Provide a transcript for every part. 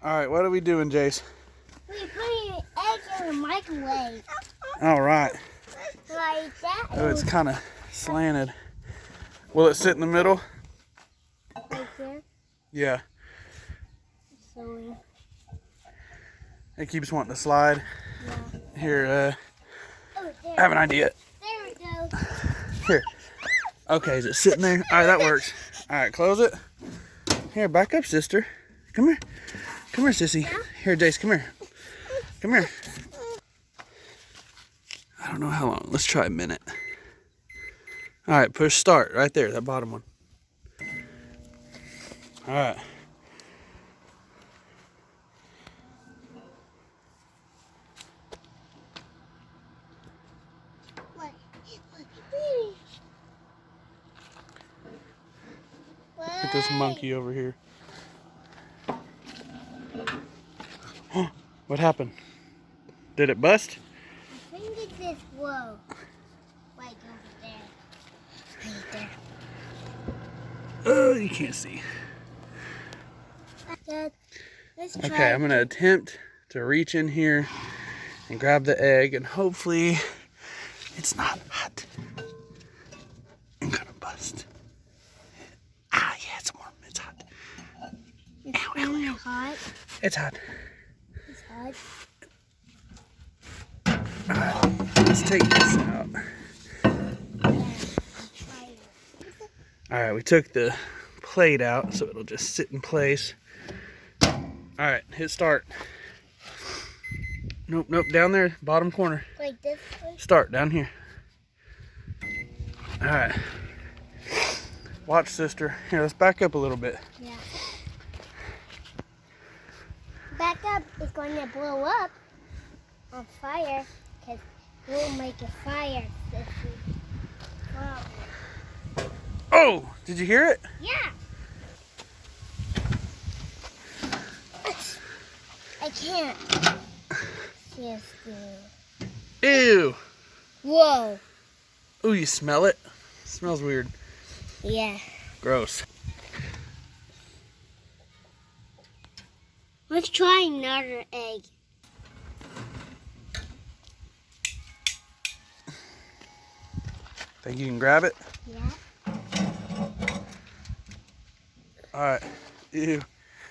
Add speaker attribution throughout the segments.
Speaker 1: All right, what are we doing, Jace?
Speaker 2: We're putting an egg in the microwave.
Speaker 1: All right.
Speaker 2: Like that.
Speaker 1: Oh, it's kind of slanted. Will it sit in the middle?
Speaker 2: Like there.
Speaker 1: Yeah.
Speaker 2: So,
Speaker 1: It keeps wanting to slide.
Speaker 2: yeah.
Speaker 1: Here,
Speaker 2: Oh, there.
Speaker 1: I have an idea.
Speaker 2: There we go.
Speaker 1: Here. Okay, is it sitting there? All right, that works. All right, close it. Here, back up, sister. Come here. Come here, sissy. Here, Jace, come here. Come here. I don't know how long. Let's try a minute. All right, push start right there, that bottom one. All right. Get this monkey over here. What happened? Did it bust?
Speaker 2: I think it's this whoa. Like over there. Right there.
Speaker 1: Oh, you can't see.
Speaker 2: Dad, let's try.
Speaker 1: Okay, I'm gonna attempt to reach in here and grab the egg, and hopefully it's not hot. I'm gonna bust. Ah, yeah, it's warm. It's hot.
Speaker 2: It's really hot.
Speaker 1: It's hot.
Speaker 2: It's hot.
Speaker 1: Let's take this out.
Speaker 2: Try it.
Speaker 1: All right, we took the plate out, so it'll just sit in place. All right, hit start. Nope, nope, down there, bottom corner.
Speaker 2: Like this one?
Speaker 1: Start down here. All right. Watch, sister. Here, let's back up a little bit.
Speaker 2: Yeah. Back up is going to blow up on fire because we'll make a fire. Wow.
Speaker 1: Oh, did you hear it?
Speaker 2: Yeah. I can't. Yes.
Speaker 1: Ew.
Speaker 2: Whoa.
Speaker 1: Ooh, you smell it? Smells weird.
Speaker 2: Yeah.
Speaker 1: Gross.
Speaker 2: Let's try another egg.
Speaker 1: Think you can grab it?
Speaker 2: Yeah.
Speaker 1: All right. Ew.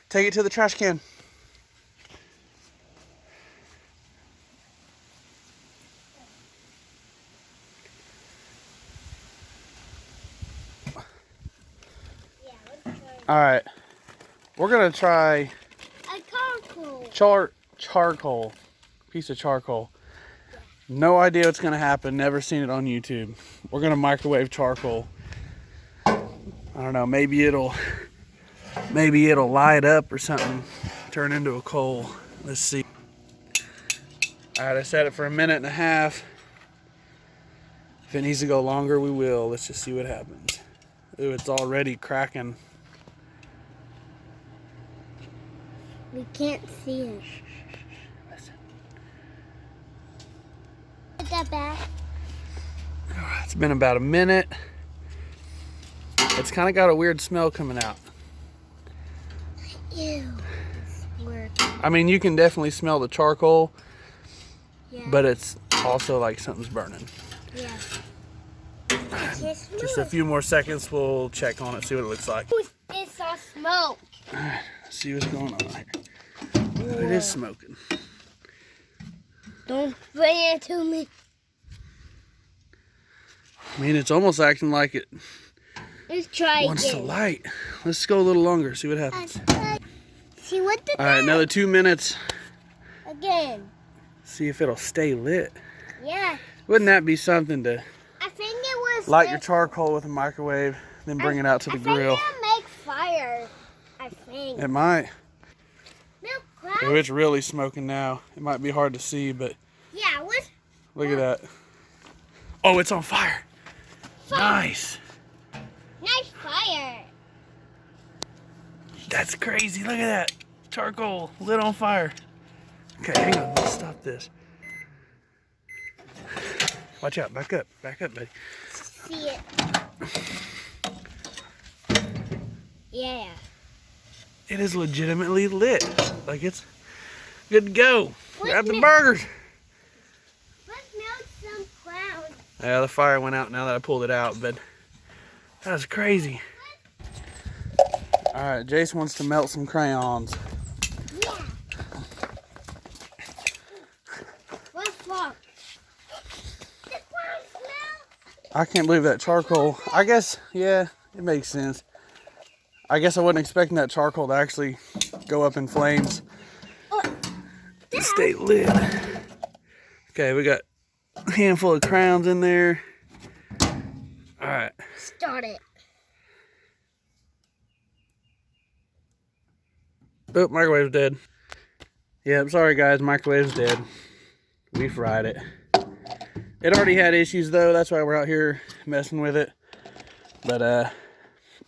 Speaker 1: Take it to the trash can.
Speaker 2: Yeah, let's try
Speaker 1: All right. We're gonna try
Speaker 2: a charcoal.
Speaker 1: charcoal. Piece of charcoal. No idea what's gonna happen. Never seen it on YouTube. We're gonna microwave charcoal. I don't know. Maybe it'll light up or something. Turn into a coal. Let's see. All right. I set it for a minute and a half. If it needs to go longer, we will. Let's just see what happens. Ooh, it's already cracking.
Speaker 2: We can't see it.
Speaker 1: Listen.
Speaker 2: Put that back.
Speaker 1: It's been about a minute. It's kind of got a weird smell coming out.
Speaker 2: Ew. It's weird.
Speaker 1: I mean, you can definitely smell the charcoal,
Speaker 2: Yeah.
Speaker 1: but it's also like something's burning.
Speaker 2: Yeah.
Speaker 1: Just a few more seconds, we'll check on it, see what it looks like.
Speaker 2: It saw smoke.
Speaker 1: All right, let's see what's going on here. Oh, it is smoking.
Speaker 2: Don't bring it to me.
Speaker 1: I mean, it's almost acting like it
Speaker 2: Let's try
Speaker 1: wants to
Speaker 2: again.
Speaker 1: light. Let's go a little longer, see what happens.
Speaker 2: See what the
Speaker 1: All right, another 2 minutes.
Speaker 2: again.
Speaker 1: See if it'll stay lit.
Speaker 2: Yeah.
Speaker 1: Wouldn't that be something to
Speaker 2: I think it was
Speaker 1: light your charcoal with a microwave, then bring it out to the grill?
Speaker 2: I think it'll make fire. I think.
Speaker 1: It might.
Speaker 2: Milk
Speaker 1: Oh,
Speaker 2: crack.
Speaker 1: it's really smoking now. It might be hard to see, but
Speaker 2: Yeah, what?
Speaker 1: look at that. Oh, it's on fire. Nice.
Speaker 2: Nice fire.
Speaker 1: That's crazy. Look at that. Charcoal lit on fire. Okay, hang on. Let's stop this. Watch out. Back up. Back up, buddy.
Speaker 2: See it. Yeah.
Speaker 1: It is legitimately lit. Like it's good to go. Grab the
Speaker 2: Let's
Speaker 1: burgers.
Speaker 2: melt some clouds.
Speaker 1: Yeah, the fire went out now that I pulled it out, but that was crazy. All right, Jason wants to melt some crayons.
Speaker 2: Yeah. What's wrong? The clouds melt.
Speaker 1: I can't believe that charcoal. I guess, yeah, it makes sense. I guess I wasn't expecting that charcoal to actually go up in flames. To stay lit. Okay, we got a handful of crayons in there. All right.
Speaker 2: Start it.
Speaker 1: Oh, microwave's dead. Yeah, I'm sorry guys, microwave's dead. We fried it. It already had issues though, that's why we're out here messing with it. But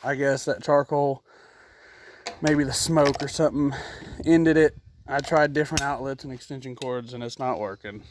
Speaker 1: I guess that charcoal, maybe the smoke or something ended it. I tried different outlets and extension cords and it's not working.